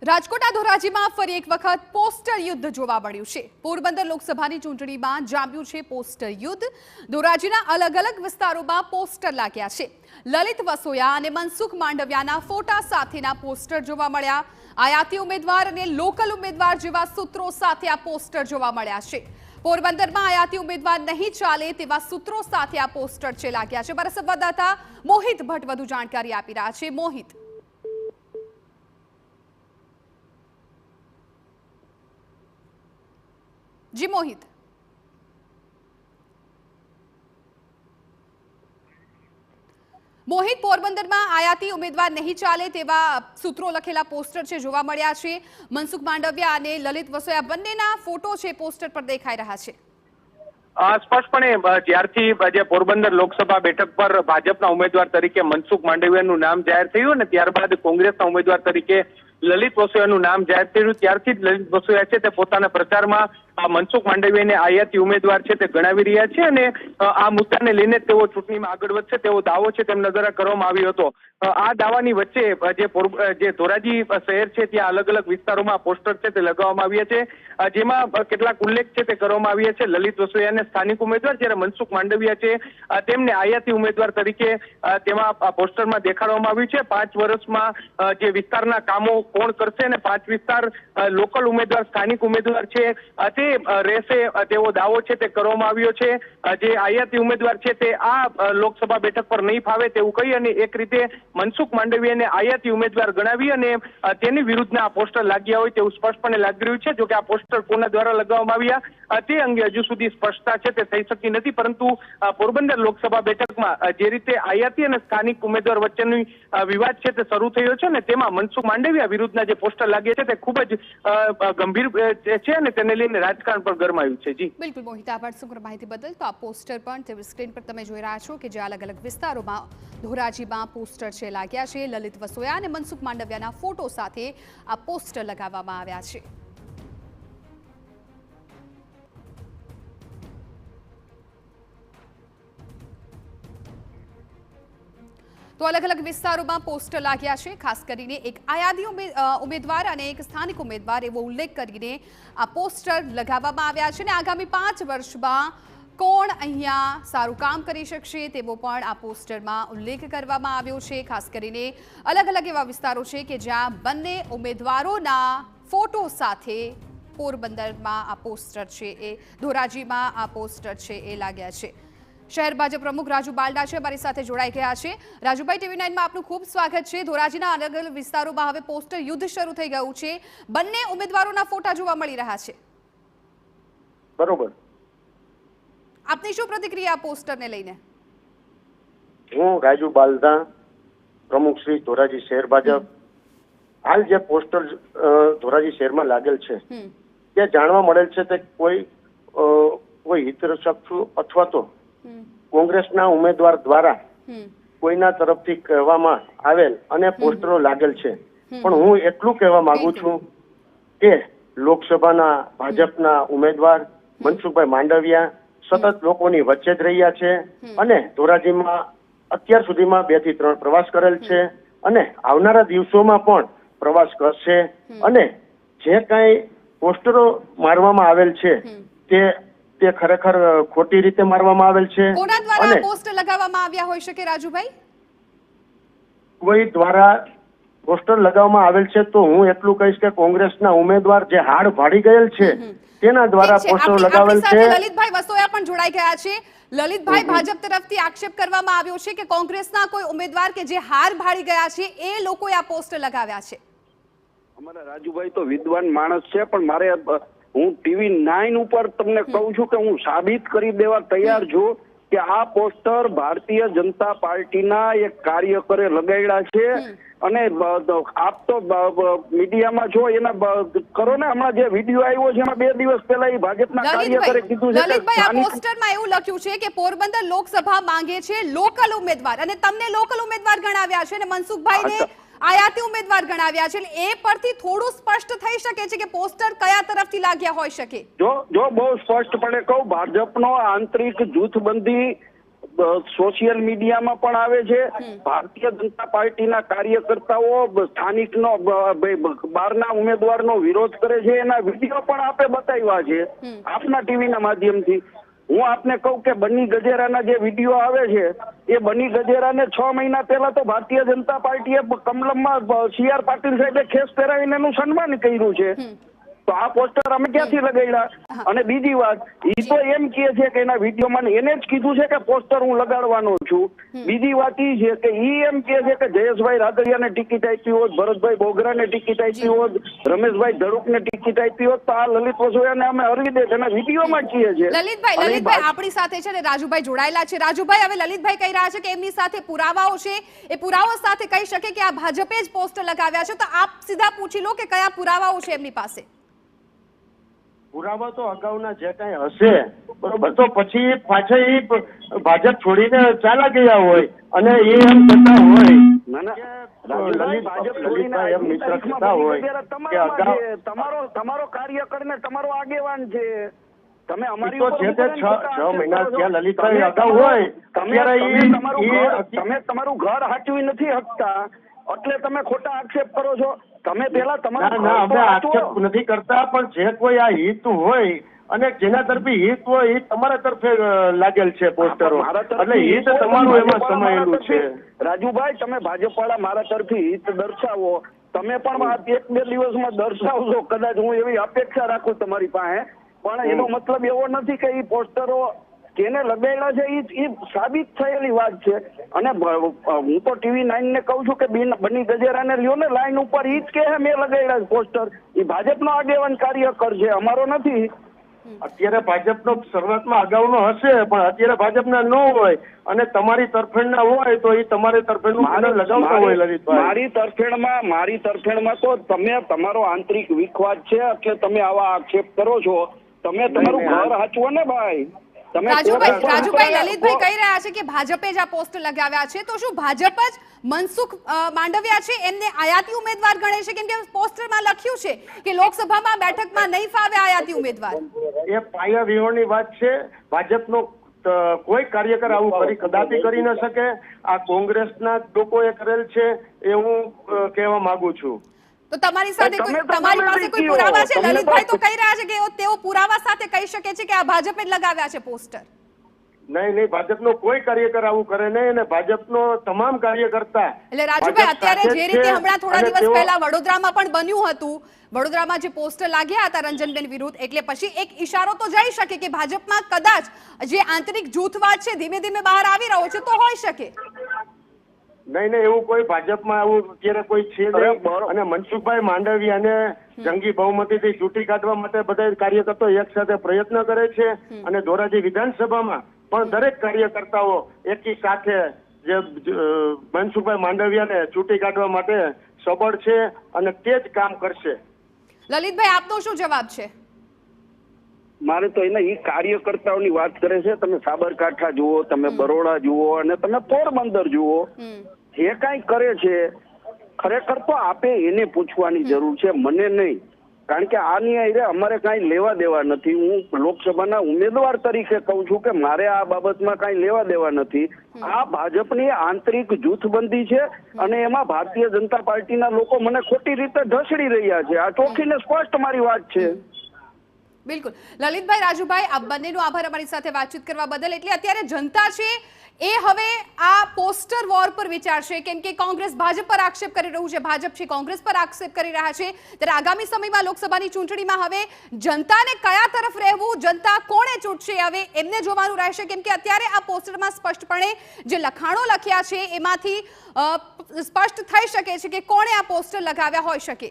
રાજકોટના ધોરાજીમાં ફરી એક વખત પોસ્ટર યુદ્ધ જોવા મળ્યું છે। પોરબંદર લોકસભાની ચૂંટણીમાં જામ્યું છે પોસ્ટર યુદ્ધ। ધોરાજીના અલગ અલગ વિસ્તારોમાં પોસ્ટર લાગ્યા છે। લલિત વસોયા અને મનસુખ માંડવિયાના ફોટા સાથેના પોસ્ટર જોવા મળ્યા। આયાતી ઉમેદવાર અને લોકલ ઉમેદવાર જેવા સૂત્રો સાથે આ પોસ્ટર જોવા મળ્યા છે। પોરબંદરમાં આયાતી ઉમેદવાર નહીં ચાલે તેવા સૂત્રો સાથે આ પોસ્ટર છે લાગ્યા છે। મારા સંવાદદાતા મોહિત ભટ્ટ વધુ જાણકારી આપી રહ્યા છે। મોહિત, जी मोहित। मोहित, पोरबंदर में आयाती उम्मीदवार नहीं चाले तेवा सूत्रों लखेला पोस्टर छे जोवा मळ्या छे। मनसुख मांडविया अने ललित वसोया बंनेना फोटो छे पोस्टर पर देखाई रह्या छे। स्पष्टपणे ज्यारथी जे पोरबंदर लोकसभा बेठक पर भाजपना उम्मीदवार तरीके मनसुख मांडवियानुं नाम जाहेर थयुं ने त्यारबाद कोंग्रेसना उम्मीदवार तरीके ललित वसोयानुं नाम जाहेर थयुं त्यारथी ज ललित वसोया छे ते पोताना प्रचारमां मनसुख मांडवियाने आयाती उम्मीदवार छे ते गणावी रह्या छे अने आ मुद्दाने लईने तेओ चूंटणीमां आगळ वधशे तेवो दावो छे तेमना द्वारा करवामां आव्यो हतो। आ दावानी वच्चे जे धोराजी शहेर छे त्यां अलग अलग विस्तारोमां पोस्टर छे ते लगाववामां आव्या छे, जेमां કેટલાક ઉલ્લેખ છે તે કરવામાં આવ્યા છે। લલિત વસોયાને સ્થાનિક ઉમેદવાર જ્યારે મનસુખ માંડવિયા છે તેમને આયાતી ઉમેદવાર તરીકે તેમાં પોસ્ટરમાં દેખાડવામાં આવ્યું છે। 5 વર્ષમાં જે વિસ્તારના કામો કોણ કરશે અને 5 વિસ્તાર લોકલ ઉમેદવાર સ્થાનિક ઉમેદવાર છે તે રહેશે તેવો દાવો છે તે કરવામાં આવ્યો છે। જે આયાતી ઉમેદવાર છે તે આ લોકસભા બેઠક પર નહીં ફાવે તેવું કહી અને એક રીતે મનસુખ માંડવિયાને આયાતી ઉમેદવાર ગણાવી અને તેની વિરુદ્ધના આ પોસ્ટર લાગ્યા હોય તેવું સ્પષ્ટપણે લાગી રહ્યું છે। જો કે આ પોસ્ટર કોના દ્વારા लगाववामां આવ્યા તે અંગે હજુ સુધી સ્પષ્ટતા છે તે થઈ શકી નથી, પરંતુ પોરબંદર લોકસભા બેઠકમાં જે રીતે આયાતી અને સ્થાનિક ઉમેદવાર વચ્ચેનો વિવાદ છે તે શરૂ થયો છે ને તેમાં મનસુખ માંડવિયા વિરુદ્ધના જે પોસ્ટર લાગ્યા છે તે ખૂબ જ ગંભીર છે અને તેને લઈને રાજકારણ પર ગરમાયું છે। જી બિલકુલ મોહિત, આભાર સમગ્ર માહિતી બદલ। તો આ પોસ્ટર પણ તે સ્ક્રીન પર તમે જોઈ રહ્યા છો કે જે અલગ અલગ વિસ્તારોમાં ધોરાજીમાં પોસ્ટર છે લાગ્યા છે। લલિત વસોયા અને મનસુખ માંડવિયાના ફોટો સાથે આ પોસ્ટર લગાવવામાં આવ્યા છે। तो अलग अलग विस्तारों पोस्टर लाग्या है। खास करीने एक आयाती उम्मीदवार और एक स्थानिक उम्मीदवार एवो उल्लेख करीने आ पोस्टर लगाववामां आव्या छे। आगामी 5 वर्ष में कोण अहींया सारू काम करी शकशे तेवो पण आ पोस्टर में उल्लेख करवामां आव्यो छे। खास करीने अलग अलग एवा विस्तारो छे के ज्यां बंने उम्मीदवारोना फोटो साथे पोरबंदर में आ पोस्टर छे ए धोराजी में आ पोस्टर छे ए लाग्या छे। शहर भाजप प्रमुख राजू बालडा है मारी साथे जोड़ाई गया है। राजूभाई, TV9 में आपनु खूब स्वागत है। धोराजीना अलग अलग विस्तारों में हवे पोस्टर युद्ध शुरू थई गयुं छे। बंने उम्मीदवारोना फोटा जोवा मळी रह्या छे। बरोबर, आपनी शुं प्रतिक्रिया पोस्टर ने लईने? हूँ राजू बालडा, प्रमुख श्री धोराजी शहर भाजप। हाल जे पोस्टर धोराजी शहर में लागेल छे ते जाणवा मळेल छे ते कोई हितरक्षक अथवा तो કોંગ્રેસના ઉમેદવાર દ્વારા કોઈના તરફથી કહેવામાં આવેલ અને પોસ્ટરો लागेल છે। પણ હું એટલું કહેવા માંગુ છું કે લોકસભાના ભાજપના ઉમેદવાર મનસુખભાઈ માંડવિયા સતત લોકોની વચ્ચે જ રહ્યા છે અને ધોરાજીમાં અત્યાર સુધીમાં 2 થી 3 પ્રવાસ કરેલ છે અને આવનારા દિવસોમાં પણ પ્રવાસ કરશે અને જે કાંઈ પોસ્ટરો મારવામાં આવેલ છે તે ખરેખર ખોટી રીતે મારવામાં આવેલ છે। કોના દ્વારા પોસ્ટર લગાવવામાં આવ્યા હોઈ શકે રાજુભાઈ? કોઈ દ્વારા પોસ્ટર લગાવવામાં આવેલ છે તો હું એટલું કહીશ કે કોંગ્રેસના ઉમેદવાર જે હાડ ભાડી ગયેલ છે તેના દ્વારા પોસ્ટર લગાવેલ છે। લલિતભાઈ વસોયા પણ જોડાઈ ગયા છે। લલિતભાઈ, ભાજપ તરફથી આક્ષેપ કરવામાં આવ્યો છે કે કોંગ્રેસના કોઈ ઉમેદવાર કે જે હાર ભાડી ગયા છે એ લોકોએ આ પોસ્ટર લગાવ્યા છે। અમારા રાજુભાઈ તો વિદ્વાન માણસ છે પણ મારે હું TV9 ઉપર તમને કહું છું કે હું સાબિત કરી દેવા તૈયાર છું કે આ પોસ્ટર ભારતીય જનતા પાર્ટીના એક કાર્યકરે લગાડ્યા છે અને આપ તો મીડિયામાં છો એના કરો ને। હમણાં જે વિડીયો આવ્યો છે એમાં 2 દિવસ પહેલા એ ભાજપના કાર્યકરે કીધું છે લલિતભાઈ, આ પોસ્ટરમાં એવું લખ્યું છે કે પોરબંદર લોકસભા માંગે છે લોકલ ઉમેદવાર અને તમને લોકલ ઉમેદવાર ગણાવ્યા છે અને મનસુખભાઈને આયાતી ઉમેદવાર ગણાવ્યા છે। એ પરથી થોડું સ્પષ્ટ થઈ શકે છે કે પોસ્ટર કયા તરફથી લાગ્યા હોઈ શકે? જો બહુ સ્પષ્ટપણે કહું, ભાજપનો આંતરિક જૂથબંધી સોશિયલ મીડિયામાં પણ આવે છે. ભારતીય જનતા પાર્ટીના કાર્યકર્તાઓ સ્થાનિકનો બહારના ઉમેદવારનો વિરોધ કરે છે, એના વિડીયો પણ આપે બતાવ્યા છે આપના ટીવીના માધ્યમથી. હું આપને કહું કે બની ગજેરાના જે વિડીયો આવે છે એ બની ગજેરાને 6 મહિના પહેલા તો ભારતીય જનતા પાર્ટીએ કમલમમાં CR પાટીલ સાહેબે ખેસ પહેરાવીને એનું સન્માન કર્યું છે. તો આ પોસ્ટર અમે ક્યાંથી લગાડ્યા? અને બીજી વાત, એ તો એમ કહે છે કે એના વિડીયોમાં એને જ કીધું છે કે પોસ્ટર હું લગાડવાનો છું. બીજી વાત એ છે કે એ એમ કહે છે કે જયેશભાઈ રાદડિયાને ટિકિટ આપી હોત, ભરતભાઈ બોગરાને ટિકિટ આપી હોત, રમેશભાઈ ધડુકને ટિકિટ આપી હોત તો આ લલિત વસોયાને અમે હરવી દે. એના વિડીયોમાં કહે છે. લલિતભાઈ આપણી સાથે છે ને રાજુભાઈ જોડાયેલા છે. રાજુભાઈ, હવે લલિતભાઈ કહી રહ્યા છે કે એમની સાથે પુરાવાઓ છે, એ પુરાવાઓ સાથે કહી શકે કે આ ભાજપે જ પોસ્ટર લગાવ્યા છે. તો આપ સીધા પૂછી લો કે કયા પુરાવાઓ છે એમની પાસે. પુરાવા તો અગાઉના જે કઈ હશે બરોબર, તો પછી પાછા એ ભાજપ છોડીને ચાલા ગયા હોય અને એ એમ કહેતા હોય તમારો કાર્યકરને તમારો આગેવાન છે. તમે અમારી તો જે તે 6 મહિના ત્યાં લલિતભાઈ અગાઉ હોય તમે તમારું ઘર હાચવી નથી શકતા એટલે તમે ખોટા આક્ષેપ કરો છો. તમે પેલા તમારું અમે આક્ષેપ નથી કરતા, પણ જે કોઈ આ હિત હોય અને જેના તરફી હિત હોય એ તમારા તરફે લાગેલ છે પોસ્ટરો, એટલે હિત તમારું એમાં સમાયેલું છે. રાજુભાઈ, તમે ભાજપ વાળા મારા તરફી હિત દર્શાવો, તમે પણ 1-2 દિવસમાં દર્શાવજો કદાચ, હું એવી અપેક્ષા રાખું તમારી પાસે. પણ એનો મતલબ એવો નથી કે એ પોસ્ટરો કેને લગાડ્યા છે એ સાબિત થયેલી વાત છે. અને હું તો TV9 ને કહું છું કે બની ગજેરાને લ્યો ને લાઈન ઉપર, ઈ જ કે મેં લગાડ્યા પોસ્ટર. એ ભાજપનો આગેવાન કાર્યકર છે, અમારો નથી. અત્યારે ભાજપનો શરૂઆતમાં અગાઉનો હશે, પણ અત્યારે ભાજપના ન હોય અને તમારી તરફેણના હોય તો એ તમારી તરફેણનું લગાવતા હોય. લલિતભાઈ, મારી તરફેણમાં તો તમે તમારો આંતરિક વિખવાદ છે એટલે તમે આવા આક્ષેપ કરો છો. તમે તમારું ઘર હાચવો ને ભાઈ. રાજુભાઈ, લલિતભાઈ કહી રહ્યા છે કે ભાજપે જ આ પોસ્ટર લગાવ્યા છે. તો શું ભાજપ જ મનસુખ માંડવિયા છે એમને આયાતી ઉમેદવાર ગણે છે? કેમ કે પોસ્ટરમાં લખ્યું છે કે લોકસભામાં બેઠકમાં નહીં ફાવે આયાતી ઉમેદવાર. એ પાયા વિહોણની વાત છે. ભાજપનો કોઈ કાર્યકર આવું કદાપી કરી ન શકે. આ કોંગ્રેસના લોકોએ કરેલ છે એ હું કહેવા માંગુ છું. તો તમારી પાસે કોઈ પુરાવા છે? લલિતભાઈ તો કહી રહ્યા છે કે તેઓ પુરાવા સાથે કહી શકે છે કે આ ભાજપે જ લગાવ્યા છે પોસ્ટર. નહીં, ભાજપનો કોઈ કાર્યકર આવું કરે નહીં, અને ભાજપનો તમામ કાર્યકર્તા. એટલે રાજુભાઈ, અત્યારે જે રીતે હમણાં થોડા દિવસ પહેલા વડોદરામાં પણ બન્યું હતું, વડોદરામાં જે પોસ્ટર લાગ્યા હતા રંજનબેન વિરુદ્ધ, એટલે પછી એક ઈશારો તો જઈ શકે કે ભાજપમાં કદાચ જે આંતરિક જૂથવાદ છે ધીમે ધીમે બહાર આવી રહ્યો છે, તો હોઈ શકે. નહીં, એવું કોઈ ભાજપમાં આવું અત્યારે કોઈ છે નહીં. અને મનસુખભાઈ માંડવિયાને જંગી બહુમતીથી ચૂંટી કાઢવા માટે બધા કાર્યકર્તાઓ એક સાથે પ્રયત્ન કરે છે. અને ધોરાજી વિધાનસભામાં પણ દરેક કાર્યકર્તાઓ એકી સાથે જે મનસુખભાઈ માંડવિયાને ચૂંટી કાઢવા માટે સબળ છે અને તે જ કામ કરશે. લલિતભાઈ, આપનો શું જવાબ છે? મારે તો એ કાર્યકર્તાઓની વાત કરે છે. તમે સાબરકાંઠા જુઓ, તમે બરોડા જુઓ અને તમે પોરબંદર જુઓ, જે કઈ કરે છે ખરેખર તો આપે એને પૂછવાની જરૂર છે, મને નહીં. કારણ કે આની આરે અમારે કઈ લેવા દેવા નથી. હું લોકસભાના ઉમેદવાર તરીકે કહું છું કે મારે આ બાબતમાં કઈ લેવા દેવા નથી. આ ભાજપની આંતરિક જૂથબંધી છે અને એમાં ભારતીય જનતા પાર્ટીના લોકો મને ખોટી રીતે ઢસડી રહ્યા છે. આ ચોખ્ખી ને સ્પષ્ટ મારી વાત છે. બિલકુલ. લલિતભાઈ, રાજુભાઈ, આપ બંનેનો આભાર અમારી સાથે વાતચીત કરવા બદલ. એટલે અત્યારે જનતા છે એ હવે આ પોસ્ટર વોર પર વિચારશે, કેમ કે કોંગ્રેસ ભાજપ પર આક્ષેપ કરી રહ્યું છે, ભાજપ છે કોંગ્રેસ પર આક્ષેપ કરી રહ્યા છે. ત્યારે આગામી સમયમાં લોકસભાની ચૂંટણીમાં હવે જનતાને કયા તરફ રહેવું, જનતા કોણે ચૂંટશે, હવે એમને જોવાનું રહેશે. કેમ કે અત્યારે આ પોસ્ટરમાં સ્પષ્ટપણે જે લખાણો લખ્યા છે એમાંથી સ્પષ્ટ થઈ શકે છે કે કોણે આ પોસ્ટર લગાવ્યા હોઈ શકે.